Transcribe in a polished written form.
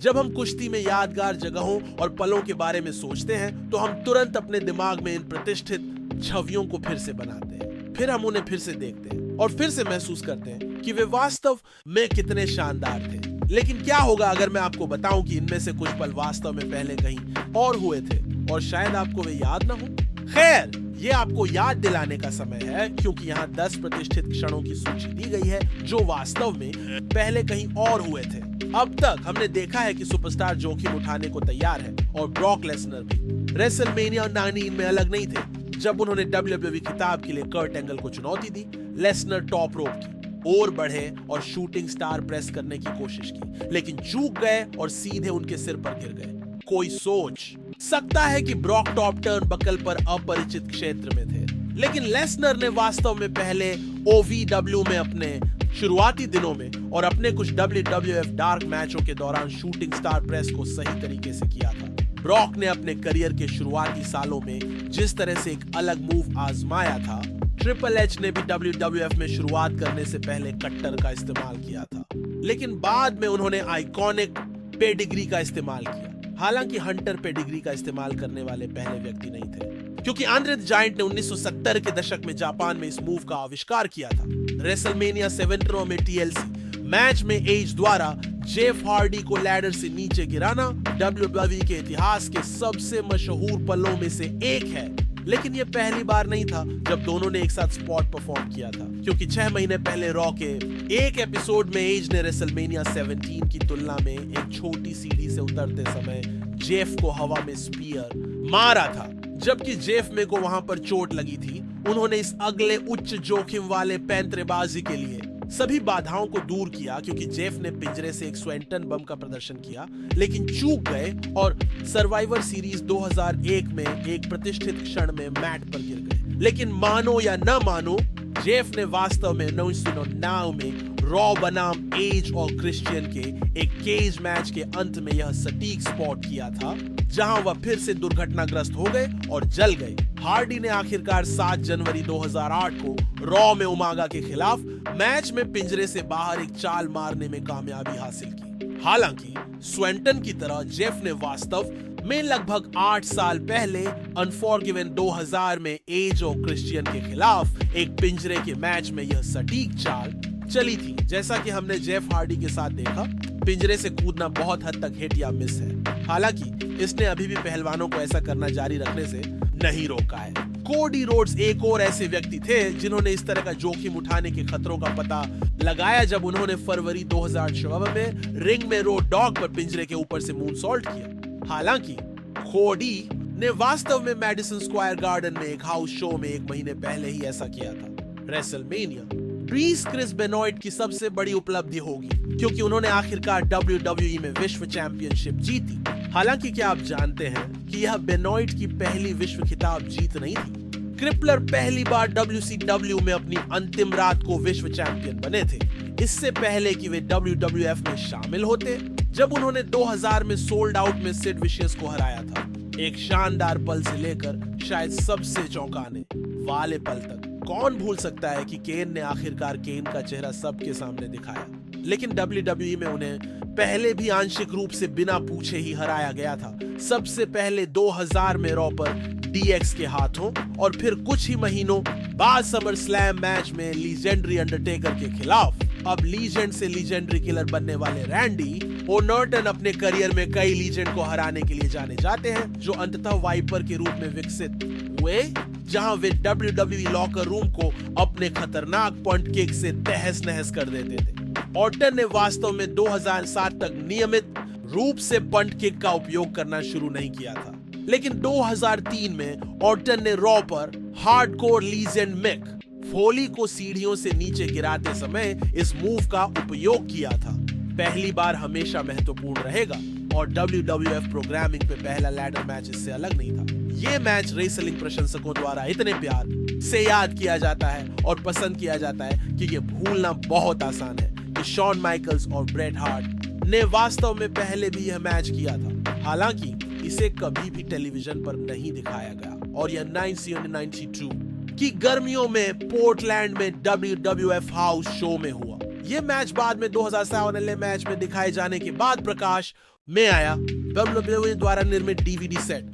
जब हम कुश्ती में यादगार जगहों और पलों के बारे में सोचते हैं तो हम तुरंत अपने दिमाग में इन प्रतिष्ठित छवियों को फिर से बनाते हैं, फिर हम उन्हें फिर से देखते हैं और फिर से महसूस करते हैं कि वे वास्तव में कितने शानदार थे। लेकिन क्या होगा अगर मैं आपको बताऊं कि इनमें से कुछ पल वास्तव में पहले कहीं और हुए थे और शायद आपको वे याद ना हो? खैर, ये आपको याद दिलाने का समय है, क्योंकि यहाँ 10 प्रतिष्ठित क्षणों की सूची दी गई है जो वास्तव में पहले कहीं और हुए थे। अब तक हमने देखा है कि सुपरस्टार जोखिम उठाने को तैयार है और ब्रॉक लेसनर भी रेसलमेनिया 19 में अलग नहीं थे। जब उन्होंने WWE खिताब के लिए कर्ट एंगल को चुनौती दी, लेसनर टॉप रोप की और बढ़े और शूटिंग स्टार प्रेस करने की कोशिश की, लेकिन चूक गए और सीधे उनके सिर पर गिर गए। कोई सोच सकता है कि ब्रॉक टॉप टर्न बकल पर अपरिचित क्षेत्र में थे, लेकिन लेसनर ने वास्तव में पहले OVW में अपने शुरुआती दिनों में और अपने कुछ WWF डार्क मैचों के दौरान शूटिंग स्टार प्रेस को सही तरीके से किया था। ब्रॉक ने अपने करियर के शुरुआती सालों में जिस तरह से एक अलग मूव आजमाया था, ट्रिपल एच ने भी WWF में शुरुआत करने से पहले कट्टर का इस्तेमाल किया था, लेकिन बाद में उन्होंने आइकॉनिक पेडिग्री का इस्तेमाल किया। हालांकि हंटर पेडिग्री का इस्तेमाल करने वाले पहले व्यक्ति नहीं थे, क्योंकि आंद्रे द जायंट ने 1970 के दशक में जापान में इस मूव का आविष्कार किया था। रेसलमेनिया 17 में TLC मैच में एज द्वारा जेफ हार्डी को लैडर से नीचे गिराना WWE के इतिहास के सबसे मशहूर पलों में से एक है, लेकिन यह पहली बार नहीं था जब दोनों ने एक साथ स्पॉट परफॉर्म किया था, क्योंकि 6 महीने पहले रॉ के एक एपिसोड में एज ने रेसलमेनिया 17 की तुलना में एक छोटी सीढ़ी से उतरते समय जेफ को हवा में स्पीयर मारा था। जबकि जेफ में को वहां पर चोट लगी थी, उन्होंने इस अगले उच्च जोखिम वाले पैंतरेबाजी के लिए सभी बाधाओं को दूर किया, क्योंकि जेफ ने पिंजरे से एक स्वेंटन बम का प्रदर्शन किया, लेकिन चूक गए और सर्वाइवर सीरीज 2001 में एक प्रतिष्ठित क्षण में मैट पर गिर गए। लेकिन मानो या न मानो, जेफ ने वास्तव में 1999 में रॉ बनाम एज और क्रिश्चियन के एक केज मैच के अंत में यह सटीक स्पॉट किया था, जहां वह फिर से दुर्घटनाग्रस्त हो गए और जल गए। हार्डी ने आखिरकार 7 जनवरी 2008 को रॉ में उमागा के खिलाफ मैच में पिंजरे से बाहर एक चाल मारने में कामयाबी हासिल की। हालांकि स्वेंटन की तरह जेफ ने वास्तव में लगभग 8 साल पहले अनफॉरगिवन 2000 में एज और क्रिश्चियन के खिलाफ एक पिंजरे के मैच में यह सटीक चाल चली थी। जैसा कि हमने जेफ हार्डी के साथ देखा, पिंजरे से कूदना बहुत हद तक हिट या मिस है। हालांकि इसने अभी भी पहलवानों को ऐसा करना जारी रखने से नहीं रोका है। कोडी रोड्स एक और ऐसे व्यक्ति थे जिन्होंने इस तरह का जोखिम उठाने के खतरों का पता लगाया जब उन्होंने फरवरी 2014 में रिंग में रोड डॉग पर पिंजरे के ऊपर से मूनसॉल्ट किया। हालांकि कोडी ने वास्तव में मैडिसन स्क्वायर गार्डन में एक हाउस शो में 1 महीने पहले ही ऐसा किया था। रेसलमेनिया क्रिस बेनॉइट की सबसे बड़ी उपलब्धि होगी, क्योंकि उन्होंने आखिरकार WWE में विश्व चैंपियनशिप जीती। हालांकि क्या आप जानते हैं कि यह बेनॉइट की पहली विश्व खिताब जीत नहीं थी। क्रिपलर पहली बार WCW में अपनी अंतिम रात को विश्व चैंपियन बने थे, इससे पहले कि वे WWF में शामिल होते, जब उन्होंने 2000 में सोल्ड आउट में सिड विशियस को हराया था। एक शानदार पल से लेकर शायद सबसे चौंकाने वाले पल तक। कौन भूल सकता है कि केन ने आखिरकार केन का चेहरा सबके सामने दिखाया, लेकिन WWE में उन्हें पहले भी आंशिक रूप से बिना पूछे ही हराया गया था। सबसे पहले 2000 में रॉ पर DX के हाथों, और फिर कुछ ही महीनों बाद समर स्लैम मैच में लीजेंडरी अंडरटेकर के खिलाफ। अब लीजेंड से लीजेंडरी किलर बनने वाले रैंडी ओर्टन अपने करियर में कई लीजेंड को हराने के लिए जाने जाते हैं, जो अंततः वाइपर के रूप में विकसित हुए, जहां वे WWE लॉकर रूम को अपने खतरनाक पॉइंट किक से तहस नहस कर देते थे। ऑर्टन ने वास्तव में 2007 तक नियमित रूप से पंट किक का उपयोग करना शुरू नहीं किया था, लेकिन 2003 में ऑर्टन ने रॉ पर हार्डकोर लीजेंड मिक फोली को सीढ़ियों से नीचे गिराते समय इस मूव का उपयोग किया था। पहली बार हमेशा महत्वपूर्ण रहेगा, और WWF प्रोग्रामिंग पे पहला लैडर मैच इससे अलग नहीं था। ये मैच रेसलिंग प्रशंसकों द्वारा इतने प्यार से याद किया जाता है और पसंद किया जाता है कि ये भूलना बहुत आसान है कि शॉन माइकल्स और ब्रेट हार्ट ने वास्तव में पहले भी यह मैच किया था। हालांकि इसे कभी भी टेलीविजन पर नहीं दिखाया गया, और यह 1992 की गर्मियों में पोर्टलैंड में WWF हाउस शो में हुआ। यह मैच बाद में 2007 मैच में दिखाए जाने के बाद प्रकाश में आया WWE द्वारा निर्मित डीवीडी सेट